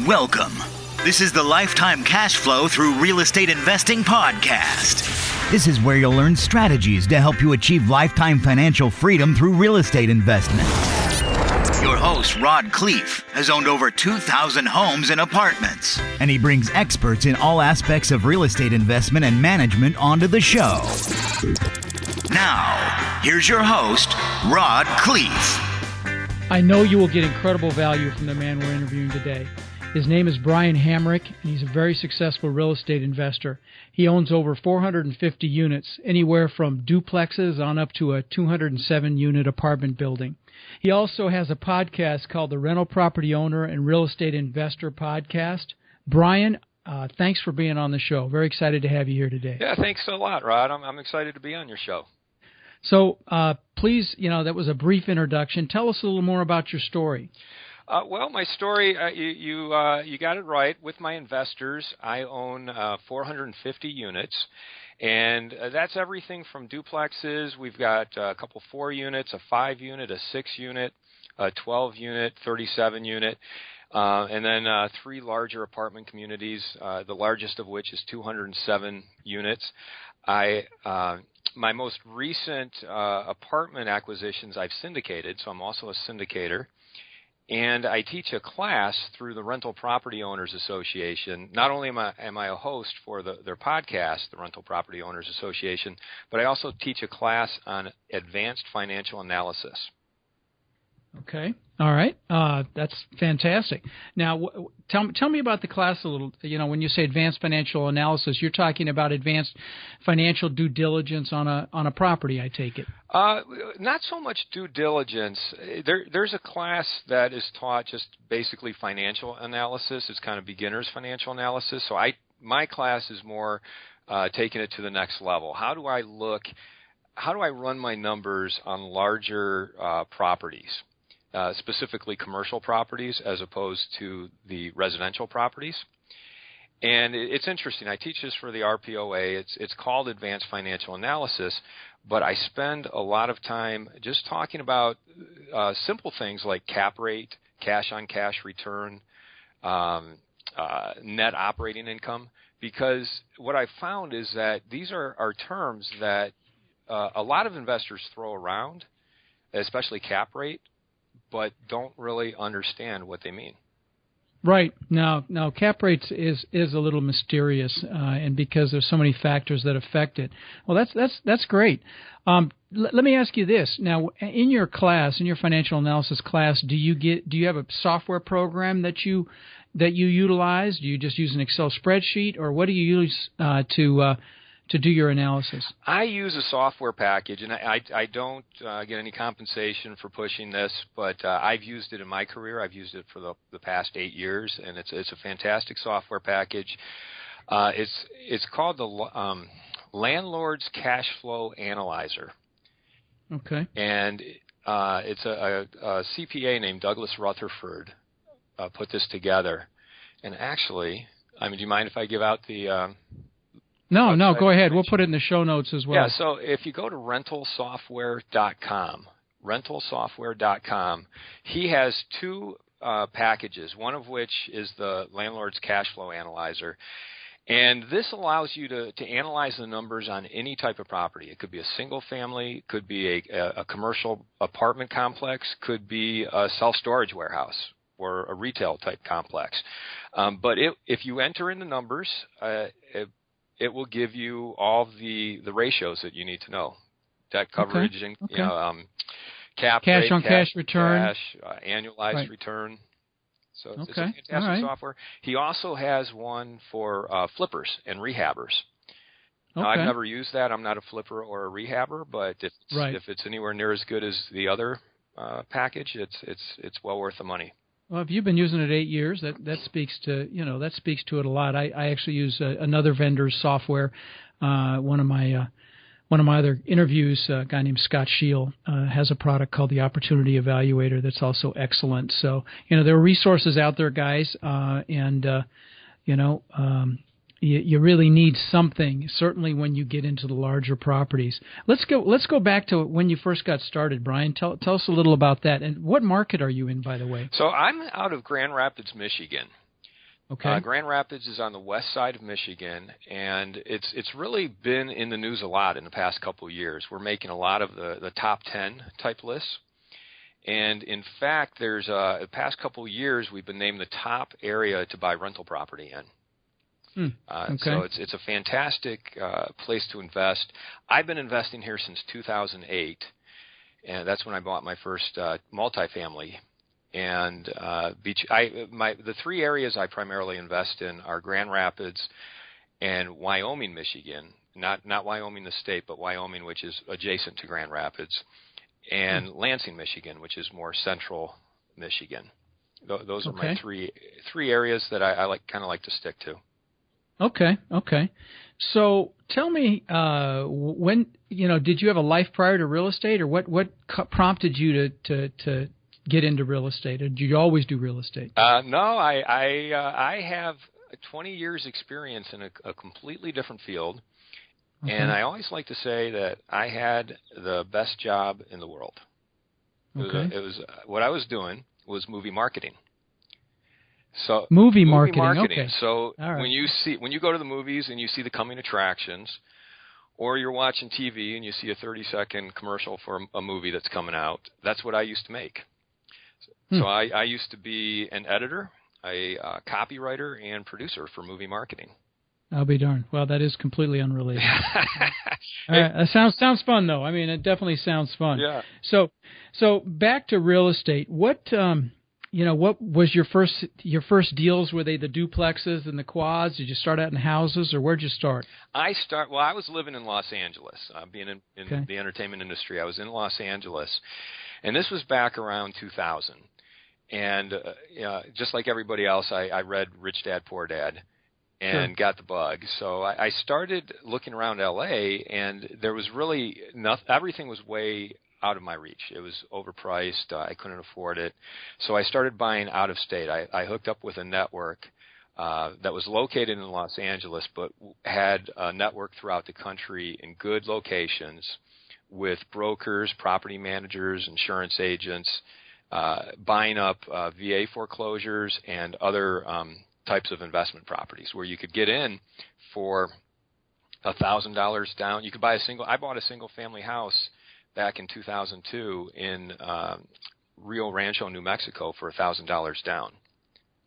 Welcome. This is the Lifetime Cash Flow Through Real Estate Investing podcast. This is where you'll learn strategies to help you achieve lifetime financial freedom through real estate investment. Your host, Rod Cleef, has owned over 2,000 homes and apartments, and he brings experts in all aspects of real estate investment and management onto the show. Now, here's your host, Rod Cleef. I know you will get incredible value from the man we're interviewing today. His name is Brian Hamrick, and he's a very successful real estate investor. He owns over 450 units, anywhere from duplexes on up to a 207-unit apartment building. He also has a podcast called the Rental Property Owner and Real Estate Investor Podcast. Brian, thanks for being on the show. Very excited to have you here today. Yeah, thanks a lot, Rod. I'm excited to be on your show. So please, that was a brief introduction. Tell us a little more about your story. Well, my story, you got it right. With my investors, I own 450 units, and that's everything from duplexes. We've got a couple 4 units, a 5-unit, a 6-unit, a 12-unit, 37-unit, and then 3 larger apartment communities, the largest of which is 207 units. My most recent apartment acquisitions I've syndicated, so I'm also a syndicator. And I teach a class through the Rental Property Owners Association. Not only am I a host for their podcast, the Rental Property Owners Association, but I also teach a class on advanced financial analysis. Okay. All right. That's fantastic. Now, tell me about the class a little. When you say advanced financial analysis, you're talking about advanced financial due diligence on a property, I take it. Not so much due diligence. There's a class that is taught just basically financial analysis. It's kind of beginner's financial analysis. So my class is more taking it to the next level. How do I run my numbers on larger properties? Specifically commercial properties as opposed to the residential properties. And it's interesting. I teach this for the RPOA. It's called Advanced Financial Analysis, but I spend a lot of time just talking about simple things like cap rate, cash-on-cash return, net operating income, because what I've found is that these are terms that a lot of investors throw around, especially cap rate, but don't really understand what they mean. Right. Now cap rates is a little mysterious, and because there's so many factors that affect it. Well, that's great. Let me ask you this. Now, in your class, in your financial analysis class, do you have a software program that you utilize? Do you just use an Excel spreadsheet, or what do you use to do your analysis? I use a software package, and I don't get any compensation for pushing this, but I've used it in my career. I've used it for the past 8 years, and it's a fantastic software package. It's called the Landlord's Cash Flow Analyzer. Okay. And it's a CPA named Douglas Rutherford put this together. And actually, do you mind if I give out the No, go ahead. We'll put it in the show notes as well. Yeah, so if you go to rentalsoftware.com, he has 2 packages, one of which is the Landlord's Cash Flow Analyzer. And this allows you to analyze the numbers on any type of property. It could be a single family, could be a commercial apartment complex, could be a self-storage warehouse or a retail type complex. But if you enter in the numbers, it will give you all the ratios that you need to know: debt coverage, okay. and cap cash rate, on cash return, annualized return. So it's a fantastic software. He also has one for flippers and rehabbers. Now, I've never used that. I'm not a flipper or a rehabber, but if it's anywhere near as good as the other package, it's well worth the money. Well, if you've been using it 8 years, that speaks to it a lot. I actually use another vendor's software. One of my other interviews, a guy named Scott Scheel, has a product called the Opportunity Evaluator that's also excellent. So there are resources out there, guys, and you really need something, certainly when you get into the larger properties. Let's go back to when you first got started, Brian. Tell us a little about that. And what market are you in, by the way? So I'm out of Grand Rapids, Michigan. Okay. Grand Rapids is on the west side of Michigan, and it's really been in the news a lot in the past couple of years. We're making a lot of the top 10 type lists. And in fact, there's the past couple of years we've been named the top area to buy rental property in. Okay. So it's a fantastic place to invest. I've been investing here since 2008, and that's when I bought my first multifamily. And the three areas I primarily invest in are Grand Rapids and Wyoming, Michigan. Not Wyoming the state, but Wyoming, which is adjacent to Grand Rapids, and Lansing, Michigan, which is more central Michigan. Those are my three areas that I kind of like to stick to. Okay. So tell me, when did you have a life prior to real estate, or what prompted you to get into real estate? Or did you always do real estate? No, I have 20 years experience in a completely different field, and I always like to say that I had the best job in the world. It was what I was doing was movie marketing. So movie marketing. Okay. So right. when you go to the movies and you see the coming attractions, or you're watching TV and you see a 30-second commercial for a movie that's coming out, that's what I used to make. So I used to be an editor, a copywriter, and producer for movie marketing. I'll be darned. Well, that is completely unrelated. All right. That sounds fun, though. I mean, it definitely sounds fun. Yeah. So back to real estate. What was your first deals? Were they the duplexes and the quads? Did you start out in houses, or where'd you start? I was living in Los Angeles, being in the entertainment industry. I was in Los Angeles, and this was back around 2000. And just like everybody else, I read Rich Dad, Poor Dad and got the bug. So I started looking around L.A., and there was really nothing. Everything was way out of my reach. It was overpriced. I couldn't afford it. So I started buying out of state. I hooked up with a network that was located in Los Angeles, but had a network throughout the country in good locations with brokers, property managers, insurance agents, buying up VA foreclosures and other types of investment properties where you could get in for $1,000 down. You could buy I bought a single family house back in 2002 in Rio Rancho, New Mexico for $1,000 down.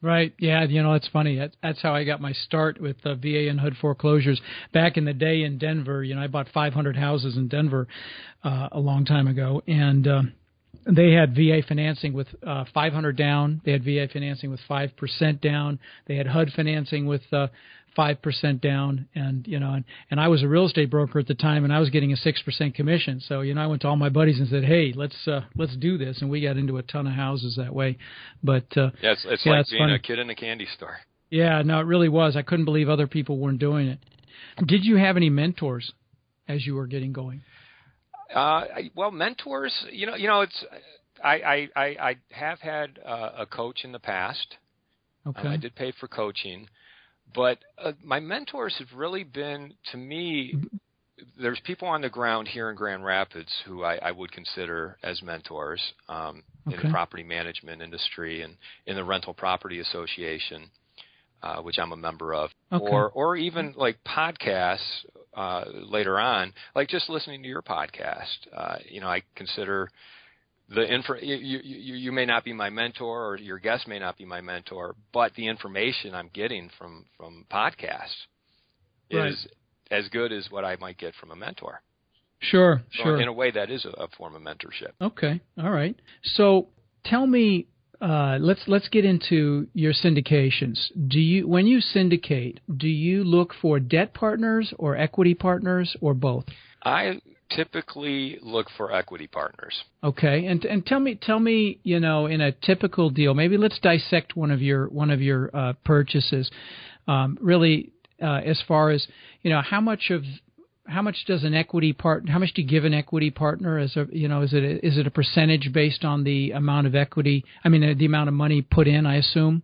Right. Yeah. It's funny. That's how I got my start with VA and HUD foreclosures back in the day in Denver. I bought 500 houses in Denver a long time ago, and they had VA financing with 500 down. They had VA financing with 5% down. They had HUD financing with 5% down, and I was a real estate broker at the time, and I was getting a 6% commission. So I went to all my buddies and said, "Hey, let's do this," and we got into a ton of houses that way. But it's like being funny. A kid in a candy store. Yeah, no, it really was. I couldn't believe other people weren't doing it. Did you have any mentors as you were getting going? Well, mentors, I have had a coach in the past. Okay. I did pay for coaching. But my mentors have really been, to me, there's people on the ground here in Grand Rapids who I would consider as mentors in the property management industry and in the Rental Property Association, which I'm a member of, or even like podcasts later on, like just listening to your podcast. I consider you may not be my mentor, or your guest may not be my mentor, but the information I'm getting from podcasts is as good as what I might get from a mentor. Sure. In a way, that is a form of mentorship. Okay. All right. So tell me, let's get into your syndications. When you syndicate, do you look for debt partners or equity partners or both? I typically look for equity partners. Okay, and tell me, in a typical deal, maybe let's dissect one of your purchases. Really, as far as how much does an equity partner? How much do you give an equity partner? Is it a percentage based on the amount of equity? I mean, the amount of money put in. I assume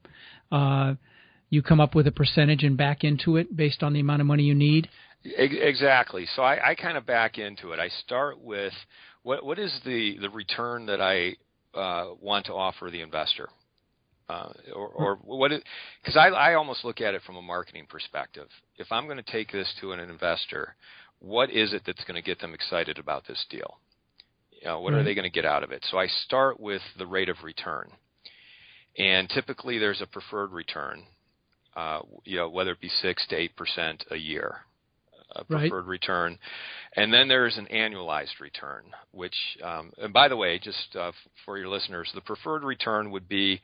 you come up with a percentage and back into it based on the amount of money you need. Exactly. So I kind of back into it. I start with what is the return that I want to offer the investor. or what? Because I almost look at it from a marketing perspective. If I'm going to take this to an investor, what is it that's going to get them excited about this deal? What are they going to get out of it? So I start with the rate of return, and typically there's a preferred return, whether it be 6 to 8% a year, a preferred return, and then there's an annualized return, which, and by the way, just for your listeners, the preferred return would be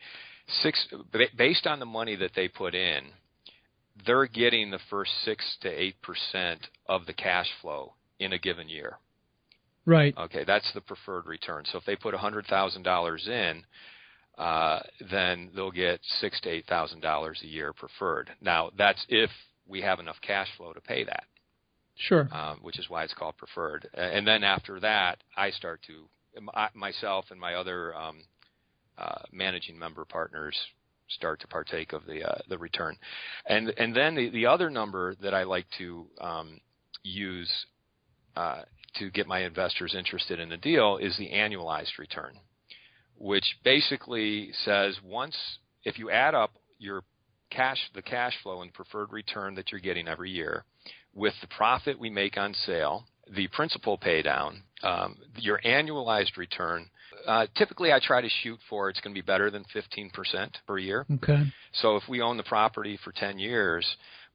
based on the money that they put in. They're getting the first 6 to 8% of the cash flow in a given year. Right. Okay, that's the preferred return. So if they put $100,000 in, then they'll get $6,000 to $8,000 a year preferred. Now, that's if we have enough cash flow to pay that. Sure. Which is why it's called preferred. And then after that, I start to, myself and my other managing member partners start to partake of the return. And then the other number that I like to use to get my investors interested in the deal is the annualized return, which basically says if you add up the cash flow and preferred return that you're getting every year with the profit we make on sale, the principal pay down, your annualized return, typically I try to shoot for it's going to be better than 15% per year. Okay. So if we own the property for 10 years,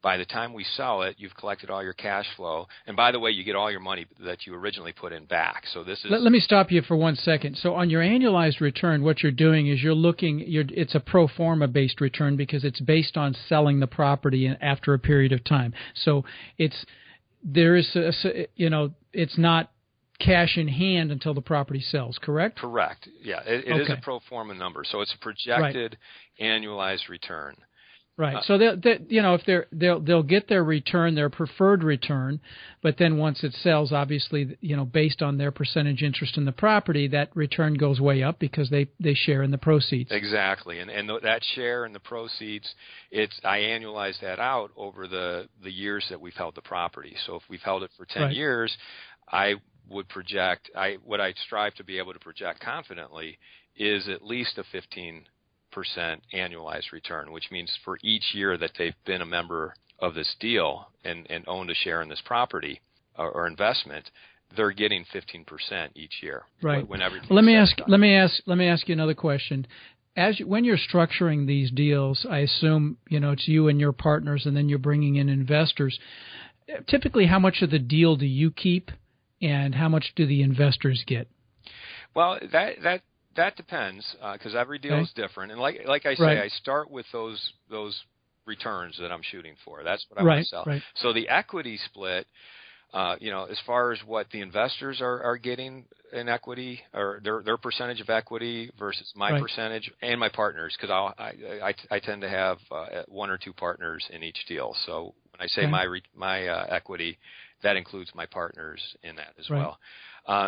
by the time we sell it, you've collected all your cash flow. And by the way, you get all your money that you originally put in back. So this is... Let me stop you for 1 second. So on your annualized return, what you're doing is it's a pro forma based return because it's based on selling the property after a period of time. So it's not cash in hand until the property sells, correct? Correct. Yeah, it is a pro forma number. So it's a projected annualized return. Right. So they'll get their return, their preferred return, but then once it sells, obviously, based on their percentage interest in the property, that return goes way up because they share in the proceeds. Exactly. And that share in the proceeds, I annualize that out over the years that we've held the property. So if we've held it for 10 years, I would project, what I strive to be able to project confidently is at least a 15% annualized return, which means for each year that they've been a member of this deal and owned a share in this property or investment, they're getting 15% each year. Right. When let me ask you another question. When you're structuring these deals, I assume it's you and your partners, and then you're bringing in investors. Typically, how much of the deal do you keep, and how much do the investors get? Well, that depends because every deal is different, and like I say, I start with those returns that I'm shooting for. That's what I want to sell. Right. So the equity split, as far as what the investors are getting in equity or their percentage of equity versus my percentage and my partners, because I tend to have 1 or 2 partners in each deal. So when I say my equity, that includes my partners in that as well.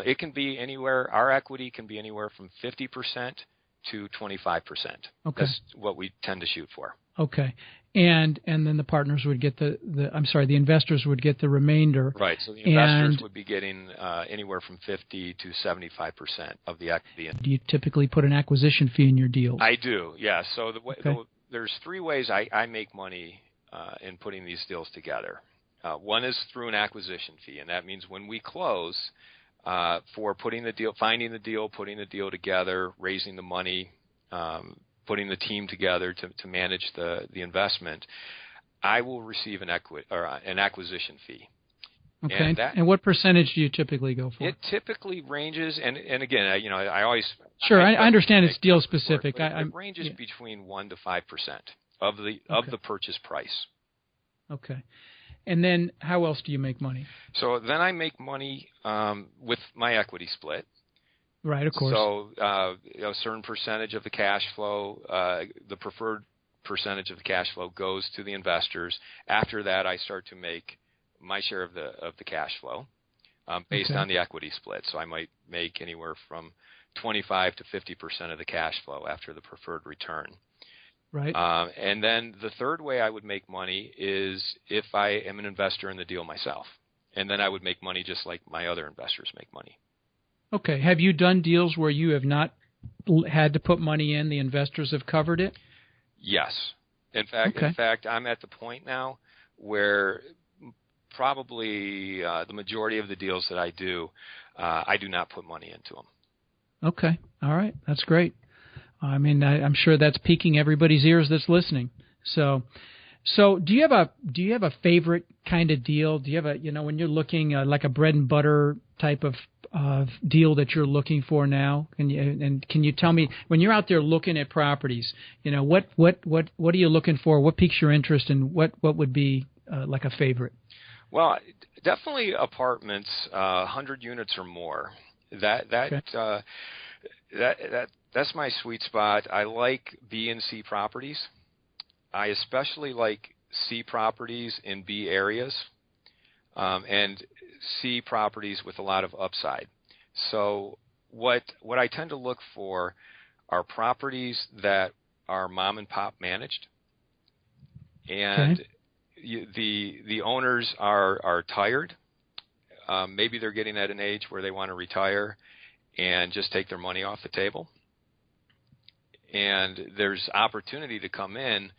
It can be anywhere. Our equity can be anywhere from 50% to 25%. Okay. That's what we tend to shoot for. Okay. And then the partners would get the investors would get the remainder. Right. So the investors would be getting anywhere from 50 to 75% of the equity. Do you typically put an acquisition fee in your deals? I do. Yeah. So there's 3 ways I make money in putting these deals together. One is through an acquisition fee, and that means when we close for finding the deal, putting the deal together, raising the money, putting the team together to manage the investment, I will receive an acquisition fee. Okay. And what percentage do you typically go for? It typically ranges, and again, I always I understand it's deal specific. It ranges between 1% to 5% of the purchase price. Okay. And then how else do you make money? So then I make money with my equity split. Right, of course. So a certain percentage of the cash flow, the preferred percentage of the cash flow goes to the investors. After that, I start to make my share of the cash flow based on the equity split. So I might make anywhere from 25 to 50% of the cash flow after the preferred return. Right. And then the third way I would make money is if I am an investor in the deal myself. And then I would make money just like my other investors make money. Okay. Have you done deals where you have not had to put money in, the investors have covered it? Yes. In fact, I'm at the point now where probably the majority of the deals that I do not put money into them. Okay. All right. That's great. I mean, I'm sure that's piquing everybody's ears that's listening. So do you have a favorite kind of deal? Do you have when you're looking like a bread and butter type of deal that you're looking for now? Can you tell me, when you're out there looking at properties, what are you looking for? What piques your interest, and what would be like a favorite? Well, definitely apartments, 100 units or more. That's my sweet spot. I like B and C properties. I especially like C properties in B areas, and C properties with a lot of upside. So what I tend to look for are properties that are mom and pop managed, and the owners are tired. Maybe they're getting at an age where they want to retire and just take their money off the table. And there's opportunity to come in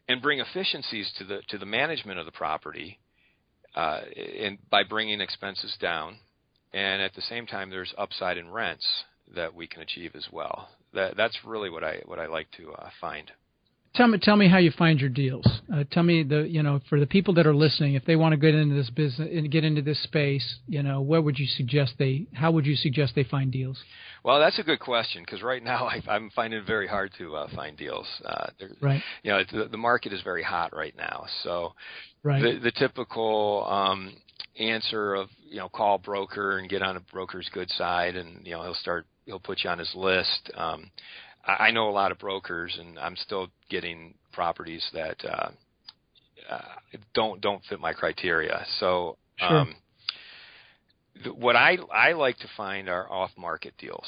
and bring efficiencies to the management of the property, and by bringing expenses down. And at the same time, there's upside in rents that we can achieve as well. That's really what I like to find. Tell me how you find your deals. Tell me for the people that are listening, if they want to get into this business and get into this space, how would you suggest they find deals? Well, that's a good question, because right now I'm finding it very hard to find deals. Right. The market is very hot right now. So right. The typical answer of call a broker and get on a broker's good side, and he'll put you on his list. I know a lot of brokers, and I'm still getting properties that don't fit my criteria. So sure. What I like to find are off-market deals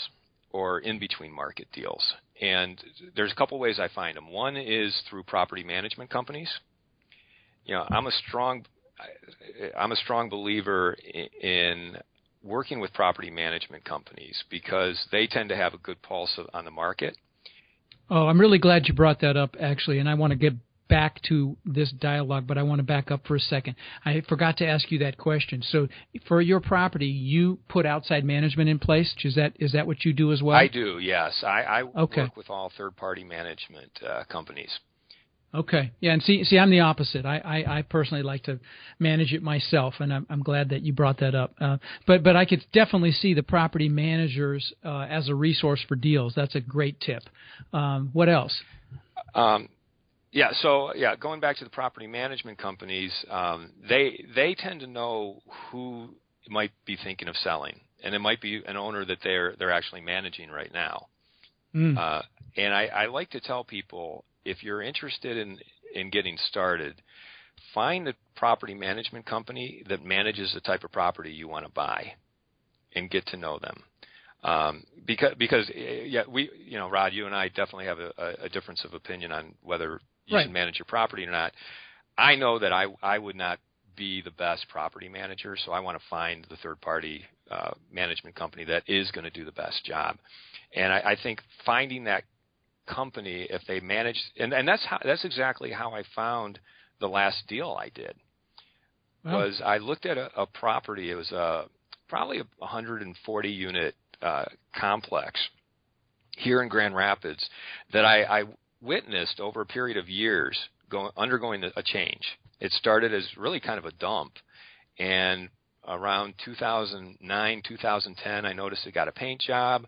or in-between market deals. And there's a couple ways I find them. One is through property management companies. I'm a strong believer in working with property management companies because they tend to have a good pulse on the market. Oh, I'm really glad you brought that up, actually, and I want to get back to this dialogue, but I want to back up for a second. I forgot to ask you that question. So for your property, you put outside management in place? Is that what you do as well? I do, yes. I okay. work with all third-party management companies. Okay. Yeah, and see, I'm the opposite. I personally like to manage it myself, and I'm glad that you brought that up. But I could definitely see the property managers as a resource for deals. That's a great tip. What else? Going back to the property management companies, they tend to know who might be thinking of selling, and it might be an owner that they're actually managing right now. And I like to tell people, if you're interested in getting started, find a property management company that manages the type of property you want to buy, and get to know them. Because Rod, you and I definitely have a difference of opinion on whether you right. should manage your property or not. I know that I would not be the best property manager, so I want to find the third-party management company that is going to do the best job. And I think finding that company, if they manage, and that's exactly how I found the last deal I did. Wow. Was I looked at a property. It was probably a 140 unit complex here in Grand Rapids that I witnessed over a period of years undergoing a change. It started as really kind of a dump, and around 2009, 2010, I noticed it got a paint job.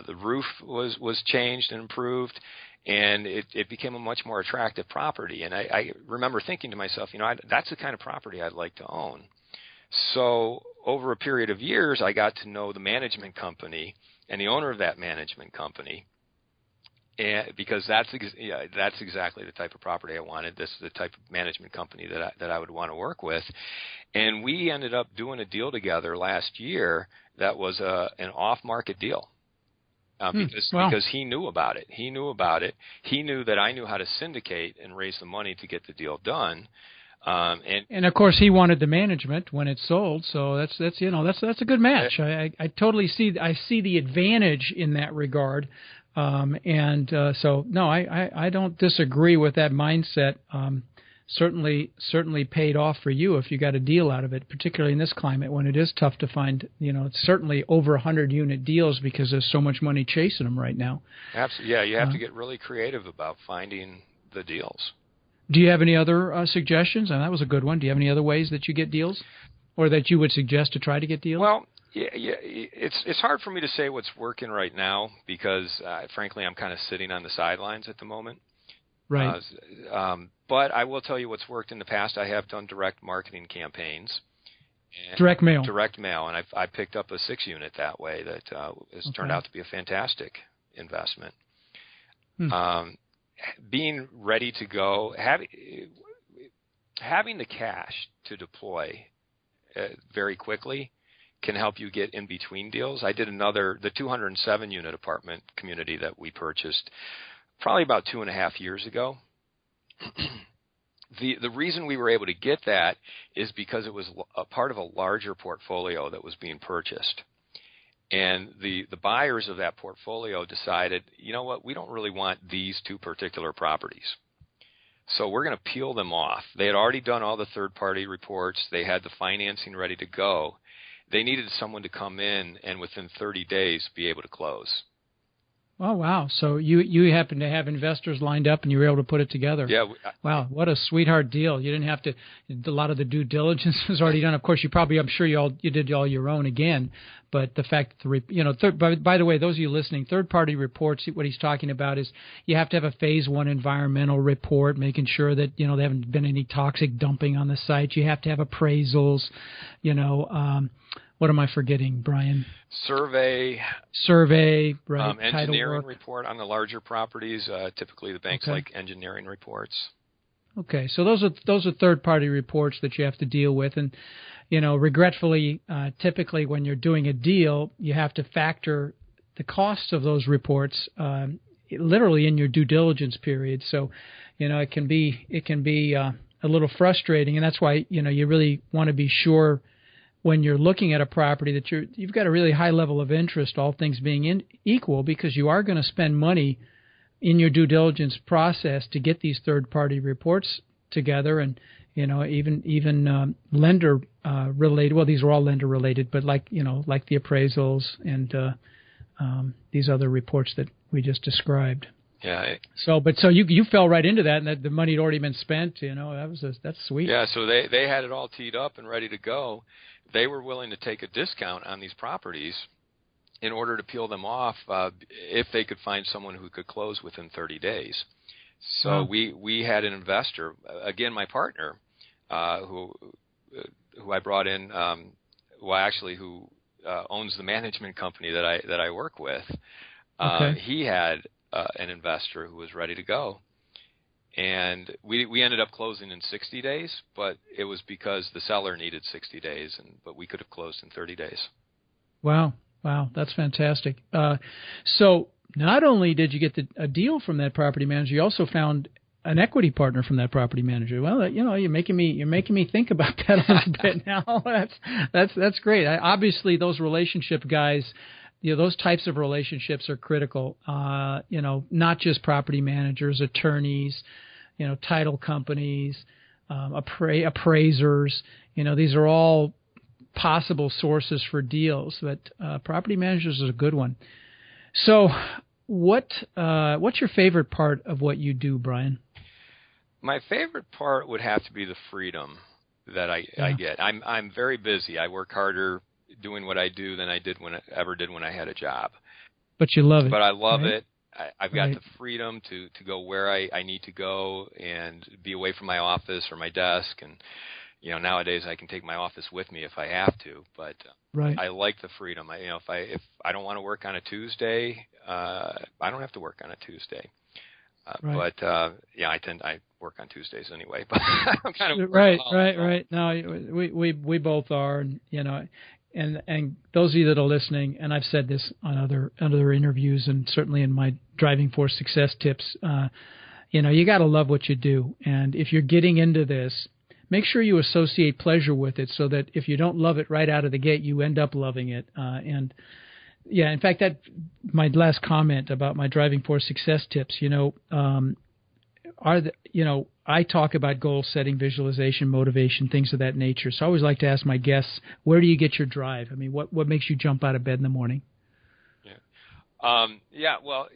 The roof was changed and improved, and it became a much more attractive property. And I remember thinking to myself, that's the kind of property I'd like to own. So over a period of years, I got to know the management company and the owner of that management company, and because that's exactly the type of property I wanted. This is the type of management company that I would want to work with. And we ended up doing a deal together last year that was an off-market deal. Because he knew about it. He knew that I knew how to syndicate and raise the money to get the deal done. And of course he wanted the management when it sold, so that's a good match. I totally see the advantage in that regard. So no, I don't disagree with that mindset. Certainly paid off for you if you got a deal out of it, particularly in this climate when it is tough to find, it's certainly over 100 unit deals because there's so much money chasing them right now. Absolutely. Yeah, you have to get really creative about finding the deals. Do you have any other suggestions? And that was a good one. Do you have any other ways that you get deals or that you would suggest to try to get deals? Well, yeah, it's hard for me to say what's working right now because, frankly, I'm kind of sitting on the sidelines at the moment. Right. But I will tell you what's worked in the past. I have done direct marketing campaigns. Direct mail. Direct mail, and I picked up a 6-unit that way that has turned out to be a fantastic investment. Being ready to go, having the cash to deploy very quickly can help you get in between deals. I did the 207-unit apartment community that we purchased probably about 2.5 years ago. The reason we were able to get that is because it was a part of a larger portfolio that was being purchased. And the buyers of that portfolio decided, you know what, we don't really want these 2 particular properties. So we're going to peel them off. They had already done all the third-party reports. They had the financing ready to go. They needed someone to come in and within 30 days be able to close. Oh, wow. So you happen to have investors lined up and you were able to put it together. Yeah. Wow, what a sweetheart deal. You didn't have to – a lot of the due diligence was already done. Of course, I'm sure you did all your own again. But the fact that by the way, those of you listening, third-party reports, what he's talking about is you have to have a Phase 1 environmental report, making sure that, there haven't been any toxic dumping on the site. You have to have appraisals, what am I forgetting, Brian? Survey, right? Engineering report on the larger properties. Typically, the banks like engineering reports. Okay, so those are third-party reports that you have to deal with, and regretfully, typically when you're doing a deal, you have to factor the costs of those reports literally in your due diligence period. So, it can be a little frustrating, and that's why you really want to be sure when you're looking at a property that you've got a really high level of interest, all things being equal, because you are going to spend money in your due diligence process to get these third-party reports together, and even lender related. Well, these are all lender related, but like the appraisals and these other reports that we just described. Yeah. So you fell right into that, and that the money had already been spent. That's sweet. Yeah. So they had it all teed up and ready to go. They were willing to take a discount on these properties in order to peel them off if they could find someone who could close within 30 days. So we had an investor, again, my partner, who I brought in, who owns the management company that I work with. He had an investor who was ready to go. And we ended up closing in 60 days, but it was because the seller needed 60 days, but we could have closed in 30 days. Wow, that's fantastic. So not only did you get a deal from that property manager, you also found an equity partner from that property manager. Well, you're making me think about that a little bit now. That's great. Obviously, those relationship guys. Those types of relationships are critical. Not just property managers, attorneys, title companies, appraisers. These are all possible sources for deals, but property managers is a good one. So, what's your favorite part of what you do, Brian? My favorite part would have to be the freedom that I get. I'm very busy. I work harder doing what I do than I did when I had a job. But you love it. But I love it. I've got the freedom to go where I need to go and be away from my office or my desk. And nowadays I can take my office with me if I have to. But I like the freedom. If I don't want to work on a Tuesday, I don't have to work on a Tuesday. But I work on Tuesdays anyway. But I'm kind of right. No, we both are, and those of you that are listening, and I've said this on other interviews, and certainly in my Driving Force Success tips, you got to love what you do, and if you're getting into this, make sure you associate pleasure with it, so that if you don't love it right out of the gate, you end up loving it, and Yeah, in fact, that my last comment about my driving force success tips, I talk about goal setting, visualization, motivation, things of that nature. So I always like to ask my guests, where do you get your drive? I mean, what makes you jump out of bed in the morning? Well,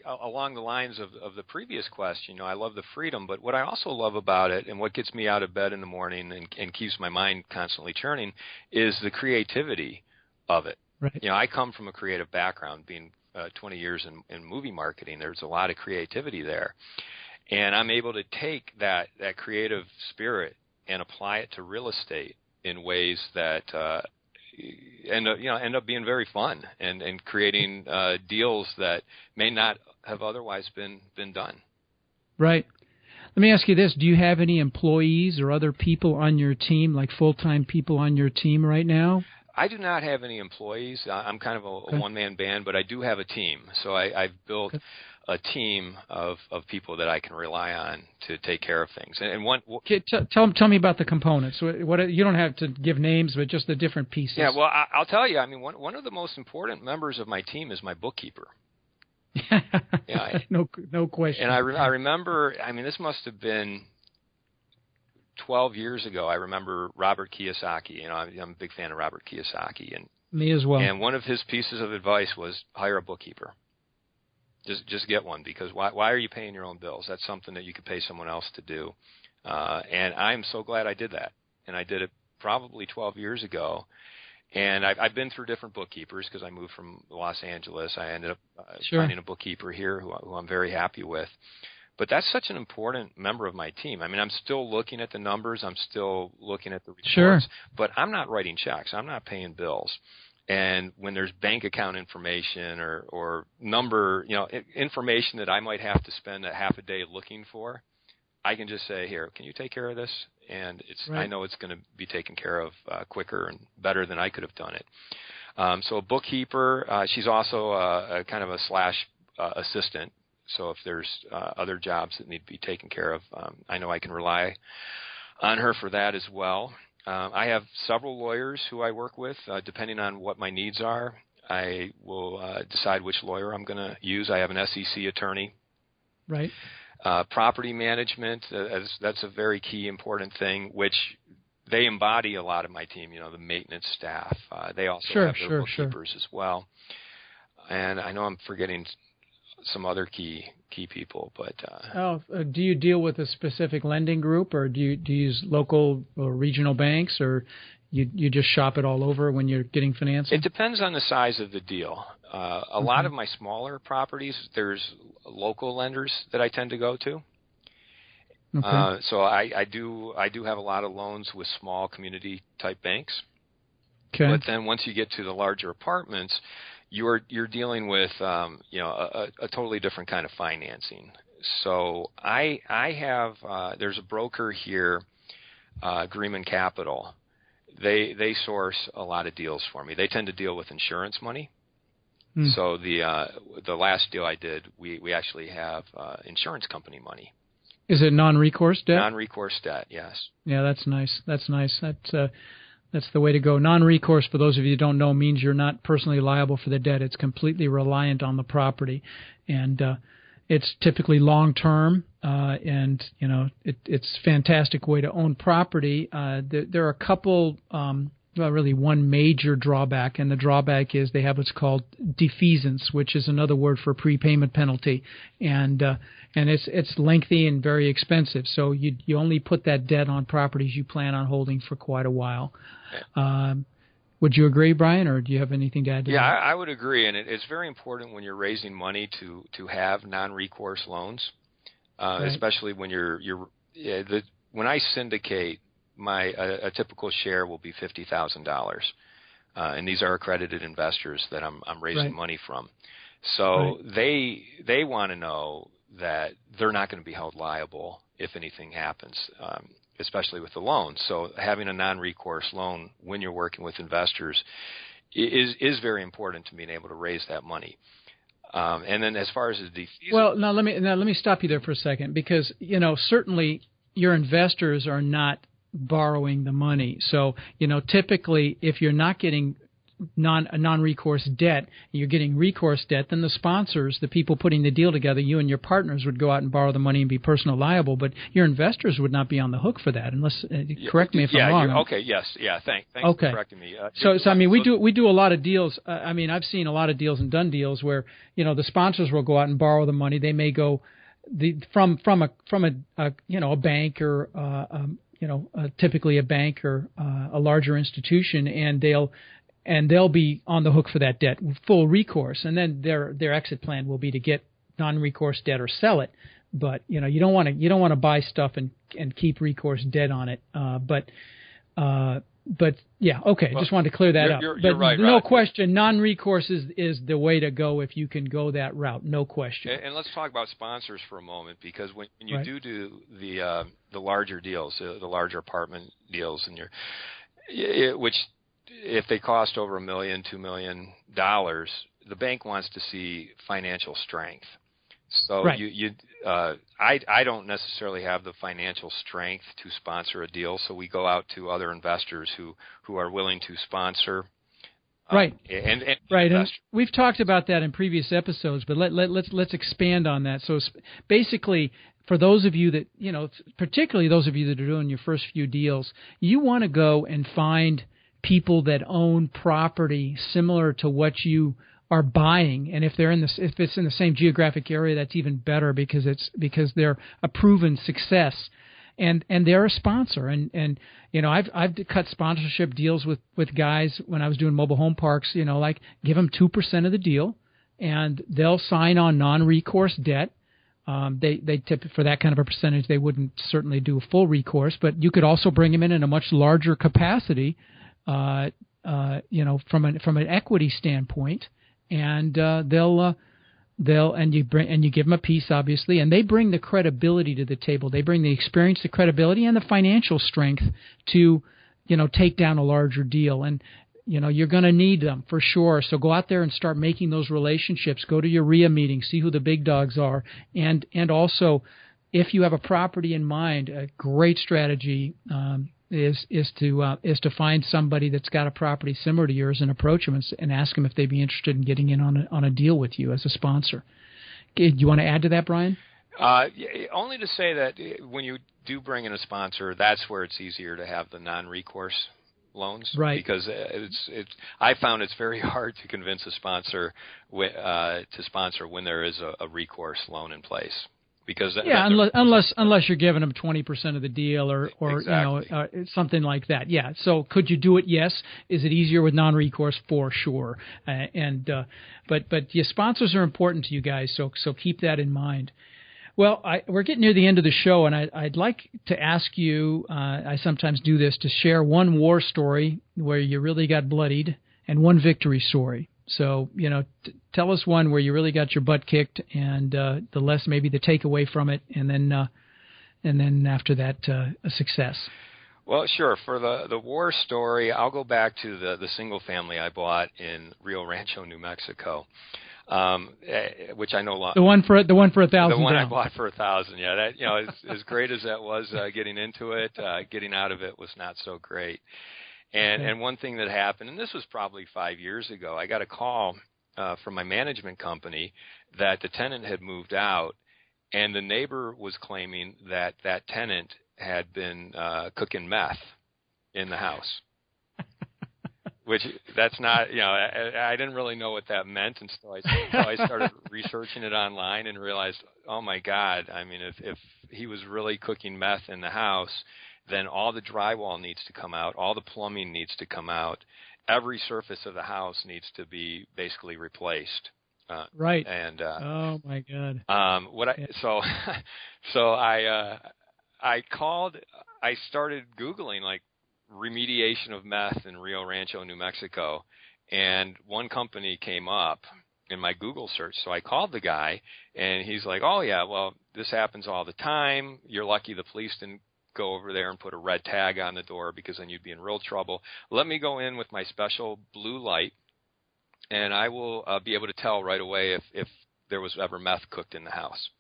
along the lines of the previous question, I love the freedom, but what I also love about it and what gets me out of bed in the morning and keeps my mind constantly churning is the creativity of it. Right. I come from a creative background, being 20 years in movie marketing. There's a lot of creativity there. And I'm able to take that creative spirit and apply it to real estate in ways that end up being very fun and creating deals that may not have otherwise been done. Right. Let me ask you this. Do you have any employees or other people on your team, like full-time people on your team right now? I do not have any employees. I'm kind of a one-man band, but I do have a team. So I've built a team of people that I can rely on to take care of things. And tell me about the components. What you don't have to give names, but just the different pieces. Yeah, well, I'll tell you. I mean, one of the most important members of my team is my bookkeeper. No question. And I remember. I mean, this must have been 12 years ago. I remember Robert Kiyosaki. I'm a big fan of Robert Kiyosaki, and me as well. And one of his pieces of advice was hire a bookkeeper. Just get one, because why are you paying your own bills? That's something that you could pay someone else to do. And I'm so glad I did that. And I did it probably 12 years ago. And I've been through different bookkeepers because I moved from Los Angeles. I ended up finding a bookkeeper here who I'm very happy with. But that's such an important member of my team. I mean, I'm still looking at the numbers. I'm still looking at the reports. But I'm not writing checks. I'm not paying bills. And when there's bank account information or number, information that I might have to spend a half a day looking for, I can just say, here, can you take care of this? And I know it's going to be taken care of quicker and better than I could have done it. So a bookkeeper, she's also a kind of a / assistant. So if there's other jobs that need to be taken care of, I know I can rely on her for that as well. I have several lawyers who I work with. Depending on what my needs are, I will decide which lawyer I'm going to use. I have an SEC attorney. Right. Property management, that's a very key, important thing, which they embody a lot of my team, the maintenance staff. They also have their bookkeepers as well. And I know I'm forgetting some other key people, but do you deal with a specific lending group, or do you use local or regional banks, or you just shop it all over when you're getting financing? It depends on the size of the deal. A lot of my smaller properties, there's local lenders that I tend to go to. Okay. So I do have a lot of loans with small community type banks. Okay. But then once you get to the larger apartments, you're dealing with a totally different kind of financing. So I have there's a broker here, Greenman Capital. They source a lot of deals for me. They tend to deal with insurance money. So the last deal I did, we actually have insurance company money. Is it non-recourse debt? Non-recourse debt, yes. Yeah, that's nice. That's nice. That's the way to go. Non-recourse, for those of you who don't know, means you're not personally liable for the debt. It's completely reliant on the property, and it's typically long-term. And it's a fantastic way to own property. There are a couple. Really one major drawback, and the drawback is they have what's called defeasance, which is another word for prepayment penalty, and it's lengthy and very expensive. So you only put that debt on properties you plan on holding for quite a while. Would you agree, Brian, or do you have anything to add to that? Yeah, I would agree, and it's very important when you're raising money to have non-recourse loans, right. Especially when when I syndicate. A typical share will be $50,000, and these are accredited investors that I'm raising money from. So they want to know that they're not going to be held liable if anything happens, especially with the loan. So having a non-recourse loan when you're working with investors is very important to being able to raise that money. And then as far as the defeasance, well, now let me stop you there for a second, because certainly your investors are not borrowing the money. So, typically if you're not getting non-recourse debt, and you're getting recourse debt, then the sponsors, the people putting the deal together, you and your partners would go out and borrow the money and be personally liable, but your investors would not be on the hook for that, unless correct me if I'm wrong. Okay, yes, yeah, thanks for correcting me. So I mean, we do a lot of deals. I mean, I've seen a lot of deals and done deals where the sponsors will go out and borrow the money. They may go from a bank or typically a bank or a larger institution, and they'll be on the hook for that debt, full recourse, and then their exit plan will be to get non-recourse debt or sell it. But you don't want to buy stuff and keep recourse debt on it. But yeah, okay. Well, just wanted to clear that up. You're right, no Rod. question, non-recourse is the way to go if you can go that route. No question. And let's talk about sponsors for a moment, because when you Right. do the larger deals, the larger apartment deals, and which if they cost over $1 million, $2 million, the bank wants to see financial strength. So Right. I don't necessarily have the financial strength to sponsor a deal, so we go out to other investors who are willing to sponsor. Right. And right. And we've talked about that in previous episodes, but let's expand on that. So basically, for those of you that particularly those of you that are doing your first few deals, you want to go and find people that own property similar to what you are buying, and if it's in the same geographic area, that's even better because they're a proven success, and they're a sponsor. And I've cut sponsorship deals with guys when I was doing mobile home parks. Like give them 2% of the deal, and they'll sign on non-recourse debt. They tip for that kind of a percentage. They wouldn't certainly do a full recourse, but you could also bring them in a much larger capacity, from an equity standpoint. And you give them a piece, obviously, and they bring the credibility to the table. They bring the experience, the credibility, and the financial strength to take down a larger deal. And you're going to need them for sure. So go out there and start making those relationships. Go to your RIA meetings, see who the big dogs are, and also if you have a property in mind, a great strategy is to find somebody that's got a property similar to yours and approach them and ask them if they'd be interested in getting in on a deal with you as a sponsor. Do you want to add to that, Brian? Only to say that when you do bring in a sponsor, that's where it's easier to have the non-recourse loans, right? Because I found it's very hard to convince a sponsor to sponsor when there is a recourse loan in place. Because unless you're giving them 20% of the deal or exactly. Something like that. Yeah. So could you do it? Yes. Is it easier with non-recourse? For sure. But your sponsors are important to you guys. So keep that in mind. Well, we're getting near the end of the show, and I'd like to ask you. I sometimes do this, to share one war story where you really got bloodied and one victory story. So, tell us one where you really got your butt kicked, and the less maybe the takeaway from it, and then after that, a success. Well, sure. For the war story, I'll go back to the single family I bought in Rio Rancho, New Mexico, which I know the one for $1,000. The one I bought for $1,000. Yeah, that as great as that was getting into it, getting out of it was not so great. And one thing that happened, and this was probably 5 years ago, I got a call from my management company that the tenant had moved out, and the neighbor was claiming that tenant had been cooking meth in the house. Which that's not, I didn't really know what that meant until I started researching it online and realized, oh my God, I mean, if he was really cooking meth in the house, then all the drywall needs to come out, all the plumbing needs to come out, every surface of the house needs to be basically replaced. Right. And oh my God. So I called. I started Googling like remediation of meth in Rio Rancho, New Mexico, and one company came up in my Google search. So I called the guy, and he's like, "Oh yeah, well this happens all the time. You're lucky the police didn't go over there and put a red tag on the door, because then you'd be in real trouble. Let me go in with my special blue light, and I will be able to tell right away if there was ever meth cooked in the house."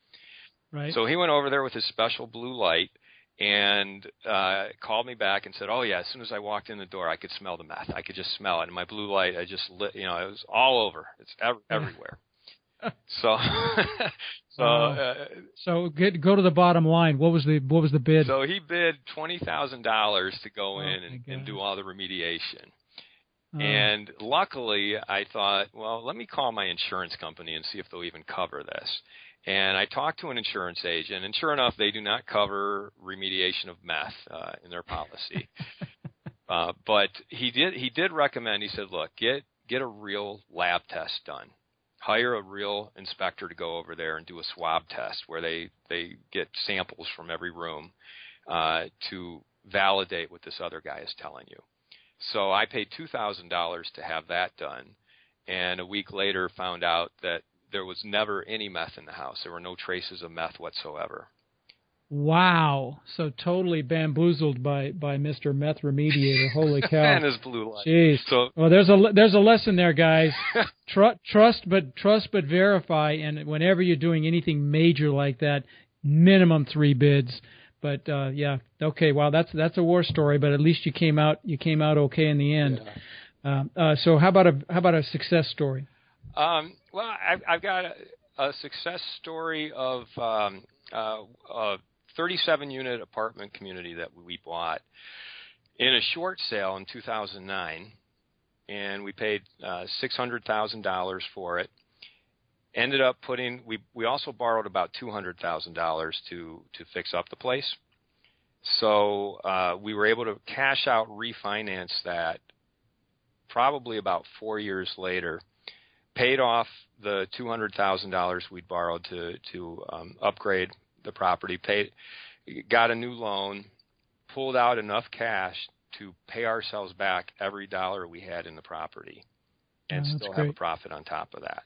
Right. So he went over there with his special blue light, and called me back and said, "Oh yeah, as soon as I walked in the door, I could smell the meth. I could just smell it, and my blue light, I just lit. It was all over. It's everywhere." So, go to the bottom line. What was the bid? So he bid $20,000 to go in and do all the remediation. And luckily, I thought, well, let me call my insurance company and see if they'll even cover this. And I talked to an insurance agent, and sure enough, they do not cover remediation of meth in their policy. But he did recommend. He said, look, get a real lab test done. Hire a real inspector to go over there and do a swab test where they get samples from every room to validate what this other guy is telling you. So I paid $2,000 to have that done, and a week later found out that there was never any meth in the house. There were no traces of meth whatsoever. Wow. So totally bamboozled by Mr. Meth Remediator. Holy cow. And his blue light. Jeez. So, well, there's a lesson there, guys. Trust but verify, and whenever you're doing anything major like that, minimum 3 bids. But yeah, okay. Well, that's a war story, but at least you came out okay in the end. Yeah. So how about a success story? Well, I've got a success story of a 37-unit apartment community that we bought in a short sale in 2009, and we paid $600,000 for it. Ended up we also borrowed about $200,000 to fix up the place. So we were able to cash out, refinance that probably about 4 years later, paid off the $200,000 we'd borrowed to upgrade the property, got a new loan, pulled out enough cash to pay ourselves back every dollar we had in the property, and still have a profit on top of that.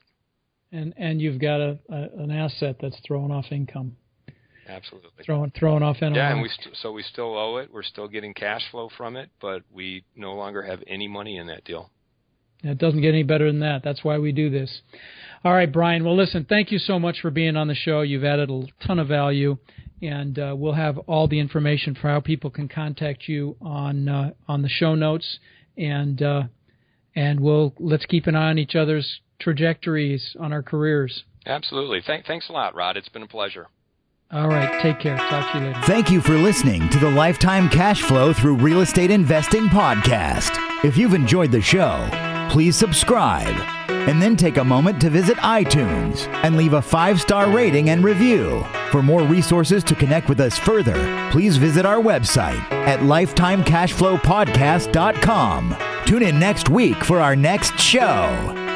And you've got an asset that's throwing off income. Absolutely. Throwing off NOI. Yeah, and we still owe it. We're still getting cash flow from it, but we no longer have any money in that deal. It doesn't get any better than that. That's why we do this. All right, Brian. Well, listen, thank you so much for being on the show. You've added a ton of value, and we'll have all the information for how people can contact you on the show notes, and let's keep an eye on each other's trajectories on our careers. Absolutely. Thanks a lot, Rod. It's been a pleasure. All right. Take care. Talk to you later. Thank you for listening to the Lifetime Cash Flow Through Real Estate Investing podcast. If you've enjoyed the show, please subscribe and then take a moment to visit iTunes and leave a 5-star rating and review. For more resources to connect with us further, please visit our website at lifetimecashflowpodcast.com. Tune in next week for our next show.